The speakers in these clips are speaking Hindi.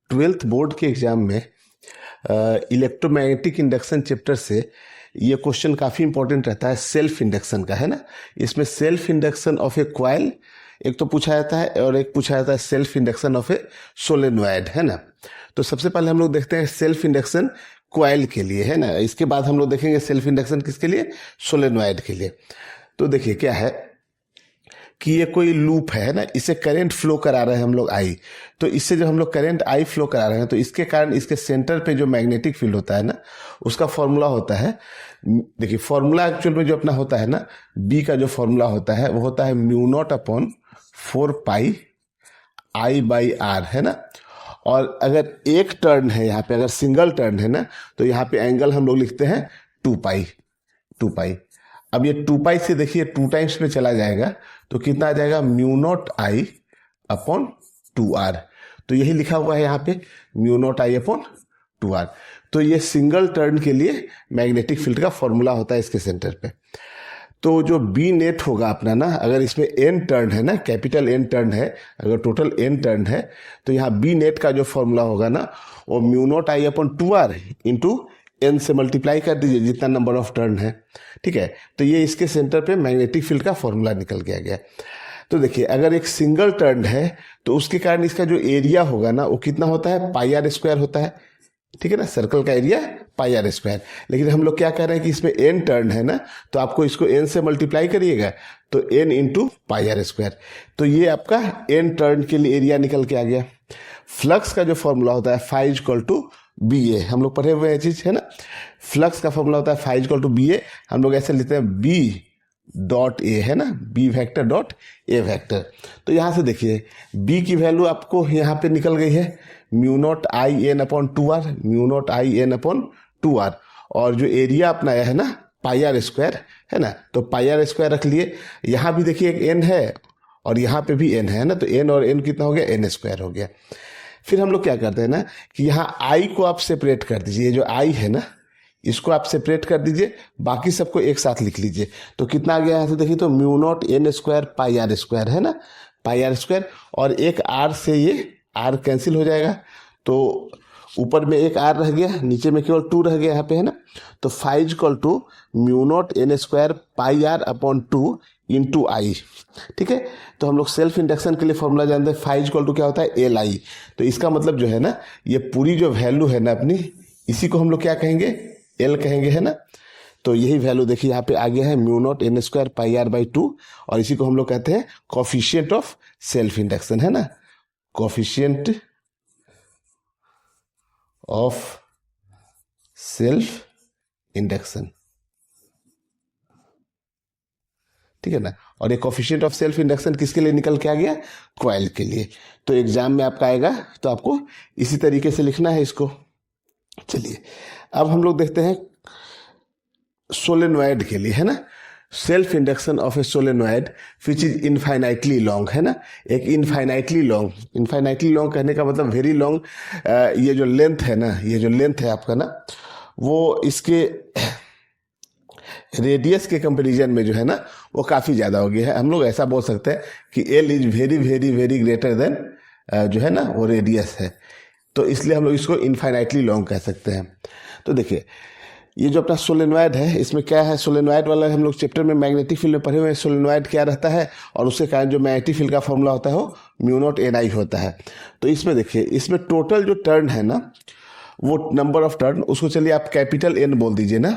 ट्वेल्थ बोर्ड के एग्जाम में इलेक्ट्रोमैग्नेटिक इंडक्शन चैप्टर से ये क्वेश्चन काफ़ी इंपॉर्टेंट रहता है सेल्फ इंडक्शन का, है ना। इसमें self induction of A coil एक तो पूछा जाता है और एक पूछा जाता है self induction of a solenoid, है ना। तो सबसे पहले हम लोग देखते हैं सेल्फ इंडक्शन क्वाइल के लिए, है ना। इसके बाद हम लोग देखेंगे सेल्फ इंडक्शन किसके लिए, सोलेनॉइड के लिए। तो देखिए क्या है कि ये कोई लूप है ना, इसे करंट फ्लो करा रहे हैं हम लोग आई। तो इससे जब हम लोग करंट आई फ्लो करा रहे हैं तो इसके कारण इसके सेंटर पे जो मैग्नेटिक फील्ड होता है ना, उसका फॉर्मूला होता है, देखिए फॉर्मूला एक्चुअल में जो अपना होता है ना, बी का जो फॉर्मूला होता है वो होता है mu naught upon 4 pi I by r, है ना। और अगर एक टर्न है यहाँ पे, अगर सिंगल टर्न है ना, तो यहाँ पे एंगल हम लोग लिखते हैं 2 पाई। अब ये 2 पाई से देखिए 2 टाइम्स में चला जाएगा तो कितना आ जाएगा, म्यू नॉट आई अपॉन 2r। तो यही लिखा हुआ है यहाँ पे म्यू नॉट आई अपॉन 2r। तो ये सिंगल टर्न के लिए मैग्नेटिक फील्ड का फॉर्मूला होता है इसके सेंटर पे। तो जो बी नेट होगा अपना ना, अगर इसमें n टर्न है ना, कैपिटल N टर्न है, अगर टोटल n टर्न है तो यहाँ बी नेट का जो फॉर्मूला होगा ना, वो म्यू नॉट आई अपॉन 2r इंटू n से मल्टीप्लाई कर दीजिए जितना नंबर ऑफ टर्न है, ठीक है। तो ये इसके सेंटर पे मैग्नेटिक फील्ड का फॉर्मूला निकल के आ गया। तो देखिए अगर एक सिंगल टर्न है तो उसके कारण इसका जो एरिया होगा ना वो कितना होता है, पाई आर स्क्वायर होता है, ठीक है ना। सर्कल का एरिया पाई आर स्क्वायर। लेकिन हम लोग क्या कह रहे हैं कि इसमें n टर्न है ना, तो आपको इसको n से मल्टीप्लाई करिएगा तो n into pi are square. तो ये आपका n टर्न के लिए एरिया निकल के आ गया। फ्लक्स का जो फॉर्मूला होता है फाई इक्वल टू बी ए, हम लोग पढ़े हुए हैं चीज, है ना। फ्लक्स का फॉर्मूला होता है फाई इक्वल टू बी ए, हम लोग ऐसे लेते हैं बी डॉट ए, है ना, b vector dot a vector. तो यहाँ से देखिए बी की वैल्यू आपको यहाँ पे निकल गई है mu naught I N upon 2r, mu naught I N upon 2r। और जो एरिया अपना है ना पाई आर स्क्वायर, है ना, तो पाई आर स्क्वायर रख लिए। यहाँ भी देखिए एक n है और यहाँ पे भी n है ना, तो n और n कितना हो गया, n स्क्वायर हो गया। फिर हम लोग क्या करते हैं ना कि यहाँ i को आप सेपरेट कर दीजिए, ये जो i है ना इसको आप सेपरेट कर दीजिए, बाकी सबको एक साथ लिख लीजिए। तो कितना आ गया यहाँ से देखिए, तो mu not n square pi are square, है ना, पाई आर स्क्वायर। और एक r से ये r कैंसिल हो जाएगा, तो ऊपर में एक r रह गया, नीचे में केवल 2 रह गया यहाँ पे, है ना। तो phi equal to mu not n square pi R upon 2 into I, ठीक है। तो हम लोग सेल्फ इंडक्शन के लिए फॉर्मूला जानते हैं, फाई इक्वल टू क्या होता है, एल आई। तो इसका मतलब जो है ना, ये पूरी जो वैल्यू है ना अपनी, इसी को हम लोग क्या कहेंगे, एल कहेंगे, है ना। तो यही वैल्यू देखिए यहाँ पे आ गया है mu not n square pi r by 2, और इसी को हम लोग कहते हैं कोफिशिएंट ऑफ सेल्फ इंडक्शन, है ना, कोफिशिएंट ऑफ सेल्फ इंडक्शन, ठीक है ना। और ये कोफिशिएंट ऑफ सेल्फ इंडक्शन किसके लिए निकल के आ गया, क्वाइल के लिए। तो एग्जाम में आपका आएगा तो आपको इसी तरीके से लिखना है इसको। चलिए अब हम लोग देखते हैं सोलेनॉइड के लिए, है ना। Self induction of a solenoid which is infinitely long, है ना। एक इनफाइनाइटली लॉन्ग कहने का मतलब वेरी लॉन्ग। ये जो लेंथ है ना, ये जो लेंथ है आपका ना, वो इसके रेडियस के कंपैरिजन में जो है ना वो काफ़ी ज़्यादा हो गया है। हम लोग ऐसा बोल सकते हैं कि L is very very very greater than जो है ना वो रेडियस है, तो इसलिए हम लोग इसको इनफाइनाइटली लॉन्ग कह सकते हैं। तो देखिए ये जो अपना सोलेनॉइड है, इसमें क्या है, सोलेनॉइड वाला हम लोग चैप्टर में मैग्नेटिक फील्ड में पढ़े हुए हैं, सोलेनॉइड क्या रहता है और उसके कारण जो मैग्नेटिक फील्ड का फॉर्मूला होता है वो म्यू नॉट एन आई होता है। तो इसमें देखिए इसमें टोटल जो टर्न है ना, वो नंबर ऑफ टर्न, उसको चलिए आप कैपिटल एन बोल दीजिए ना।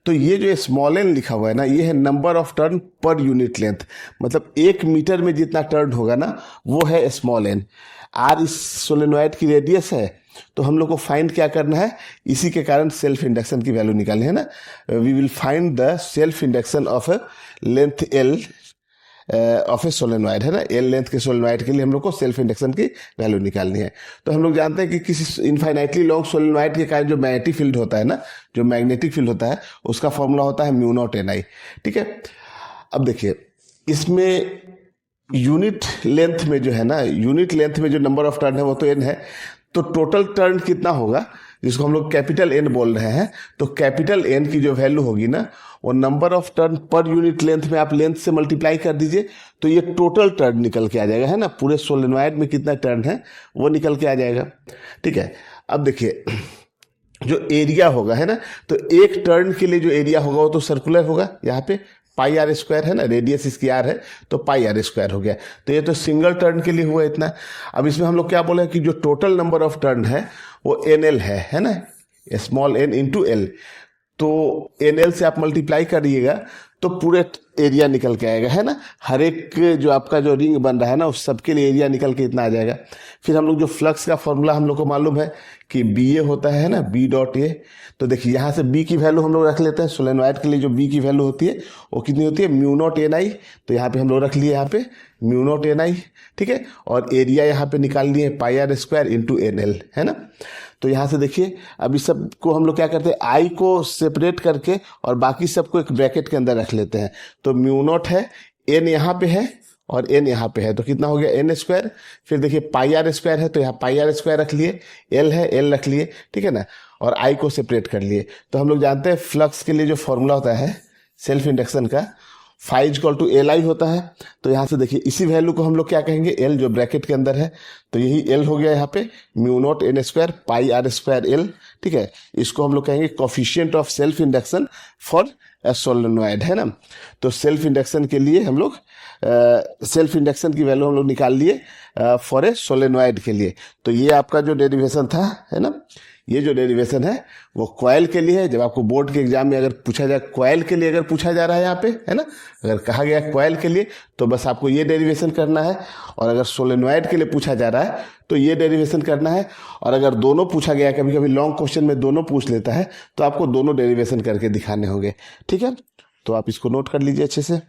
तो ये जो स्मॉल एन लिखा हुआ है ना, ये है number of turn per unit length, मतलब 1 मीटर में जितना टर्न होगा ना वो है स्मॉल एन। आर इस सोलेनॉइड की रेडियस है, तो हम लोग को फाइंड क्या करना है, इसी के कारण सेल्फ इंडक्शन की वैल्यू निकालनी है ना। We will find the self induction of a length L of a solenoid, है ना। एल लेंथ के सोलेनॉइड के लिए हम लोग को सेल्फ इंडक्शन की वैल्यू निकालनी है। तो हम लोग जानते हैं कि किसी इनफाइनाइटली लॉन्ग सोलेनॉइड के कारण जो मैग्नेटिक फील्ड होता है ना, जो मैग्नेटिक फील्ड होता है उसका फॉर्मूला होता है म्यू नॉट एन आई, ठीक है। अब देखिए इसमें यूनिट लेंथ में जो है ना, यूनिट लेंथ में जो नंबर ऑफ टर्न है वो तो एन है, तो टोटल टर्न कितना होगा, जिसको हम लोग कैपिटल एन बोल रहे हैं, तो कैपिटल एन की जो वैल्यू होगी ना, वो number of turn per unit length में आप लेंथ से मल्टीप्लाई कर दीजिए, तो ये टोटल टर्न निकल के आ जाएगा, है ना। पूरे सोलेनॉइड में कितना टर्न है वो निकल के आ जाएगा। ठीक है, अब देखिए जो एरिया होगा, है ना, तो एक टर्न के लिए जो एरिया होगा वो तो सर्कुलर होगा, यहाँ पे पाई आर स्क्वायर है ना, रेडियस इसकी आर है तो पाई आर स्क्वायर हो गया। तो ये तो सिंगल टर्न के लिए हुआ इतना। अब इसमें हम लोग क्या बोले कि जो टोटल नंबर ऑफ टर्न है वो एन एल है ना, स्मॉल एन इंटू एल। तो एन एल से आप मल्टीप्लाई करिएगा तो पूरे एरिया निकल के आएगा, है ना। हर एक जो आपका जो रिंग बन रहा है ना, उस सबके लिए एरिया निकल के इतना आ जाएगा। फिर हम लोग जो फ्लक्स का फॉर्मूला हम लोग को मालूम है कि बी ए होता है ना, बी डॉट ए। तो देखिए यहाँ से बी की वैल्यू हम लोग रख लेते हैं, सोलेनॉइड के लिए जो बी की वैल्यू होती है वो कितनी होती है, म्यू नॉट एन आई। तो यहाँ पे हम लोग रख लिए यहाँ पे म्यू नॉट एन आई, ठीक है। और एरिया यहाँ पे निकाल लिए pi are square into N L, है ना। तो यहाँ से देखिए अब इस सब को हम लोग क्या करते हैं, आई को सेपरेट करके और बाकी सबको एक ब्रैकेट के अंदर रख लेते हैं। तो म्यू नॉट है, एन यहाँ पे है और एन यहाँ पे है, तो कितना हो गया एन स्क्वायर। फिर देखिए पाई आर स्क्वायर है तो यहाँ पाई आर स्क्वायर रख लिए, एल है एल रख लिए, ठीक है ना, और आई को सेपरेट कर लिए। तो हम लोग जानते हैं फ्लक्स के लिए जो फॉर्मूला होता है सेल्फ इंडक्शन का, phi equal to L I होता है। तो यहाँ से देखिए इसी वैल्यू को हम लोग क्या कहेंगे, एल जो ब्रैकेट के अंदर है, तो यही एल हो गया यहाँ पे mu naught n square pi are square L, ठीक है। इसको हम लोग कहेंगे coefficient of self induction for a solenoid, है ना। तो सेल्फ इंडक्शन के लिए हम लोग सेल्फ इंडक्शन की वैल्यू हम लोग निकाल लिए फॉर ए सोलेनॉइड के लिए। तो ये आपका जो डेरिवेशन था, है ना, ये जो डेरिवेशन है वो कॉइल के लिए है। जब आपको बोर्ड के एग्जाम में अगर पूछा जाए कॉइल के लिए, अगर पूछा जा रहा है यहाँ पे, है ना, अगर कहा गया कॉइल के लिए तो बस आपको ये डेरिवेशन करना है। और अगर सोलेनॉइड के लिए पूछा जा रहा है तो ये डेरिवेशन करना है। और अगर दोनों पूछा गया, कभी कभी लॉन्ग क्वेश्चन में दोनों पूछ लेता है, तो आपको दोनों डेरिवेशन करके दिखाने होंगे, ठीक है। तो आप इसको नोट कर लीजिए अच्छे से।